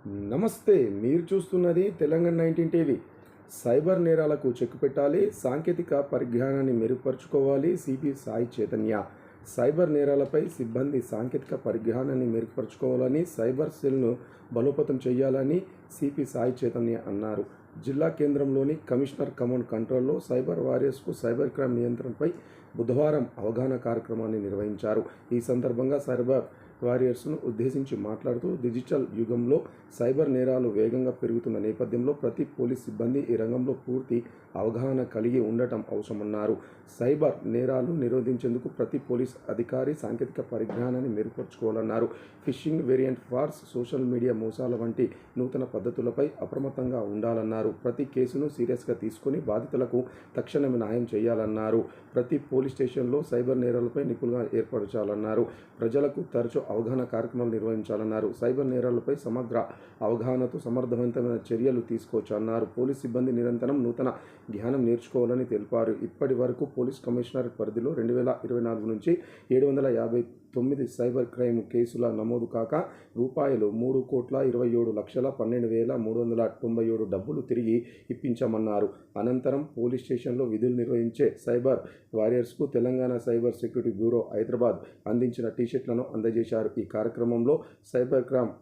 నమస్తే, మీరు చూస్తున్నది తెలంగాణ 19 టీవీ. సైబర్ నేరాలకు చెక్ పెట్టాలి, సాంకేతిక పరిజ్ఞానాన్ని మెరుగుపరుచుకోవాలి. సిపి సాయి చైతన్య. సైబర్ నేరాలపై సిబ్బంది సాంకేతిక పరిజ్ఞానాన్ని మెరుగుపరుచుకోవాలని, సైబర్ సెల్ను బలోపేతం చేయాలని సిపి సాయి చైతన్య అన్నారు. జిల్లా కేంద్రంలోని కమిషనర్ కమాండ్ కంట్రోల్లో సైబర్ వారియర్స్కు సైబర్ క్రైమ్ నియంత్రణపై బుధవారం అవగాహన కార్యక్రమాన్ని నిర్వహించారు. ఈ సందర్భంగా సైబర్ వారియర్స్ను ఉద్దేశించి మాట్లాడుతూ, డిజిటల్ యుగంలో సైబర్ నేరాలు వేగంగా పెరుగుతున్న నేపథ్యంలో ప్రతి పోలీస్ సిబ్బంది ఈ రంగంలో పూర్తి అవగాహన కలిగి ఉండటం అవసరమన్నారు. సైబర్ నేరాలు నిరోధించేందుకు ప్రతి పోలీస్ అధికారి సాంకేతిక పరిజ్ఞానాన్ని మెరుగుపరుచుకోవాలన్నారు. ఫిషింగ్, వేరియంట్ ఫార్స్, సోషల్ మీడియా మోసాల వంటి నూతన పద్ధతులపై అప్రమత్తంగా ఉండాలన్నారు. ప్రతి కేసును సీరియస్గా తీసుకుని బాధితులకు తక్షణమే న్యాయం చేయాలన్నారు. ప్రతి పోలీస్ స్టేషన్లో సైబర్ నేరాలపై నిపుణులుగా ఏర్పరచాలన్నారు. ప్రజలకు తరచూ అవగాహన కార్యక్రమాలు నిర్వహించాలన్నారు. సైబర్ నేరాలపై సమగ్ర అవగాహనతో సమర్థవంతమైన చర్యలు తీసుకోవచ్చన్నారు. పోలీస్ సిబ్బంది నిరంతరం నూతన జ్ఞానం నేర్చుకోవాలని తెలిపారు. ఇప్పటి వరకు పోలీస్ కమిషనరేట్ పరిధిలో 2024 నుంచి 759 సైబర్ క్రైమ్ కేసుల నమోదు కాక రూ. 1,27,12,397 డబ్బులు తిరిగి ఇప్పించామన్నారు. అనంతరం పోలీస్ స్టేషన్లో విధులు నిర్వహించే సైబర్ వారియర్స్కు Telangana cyber security bureau Hyderabad అందించిన టీషర్ట్లను అందజేశారు. ఈ కార్యక్రమంలో cyber crime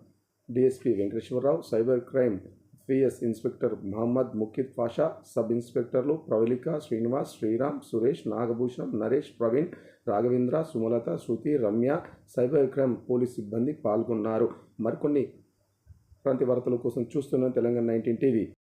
DSP Venkateswara Rao, cyber crime PS inspector Mohammed Mukid Pasha, sub ఇన్స్పెక్టర్లు Pravallika, Srinivas, Sriram, Suresh, Nagabhushanam, Naresh, Praveen, Raghavendra, Sumalatha, Shruti, Ramya, cyber crime police సిబ్బంది పాల్గొన్నారు. మరికొన్ని ప్రాంతీయ వార్తల కోసం చూస్తున్న తెలంగాణ 19 టీవీ.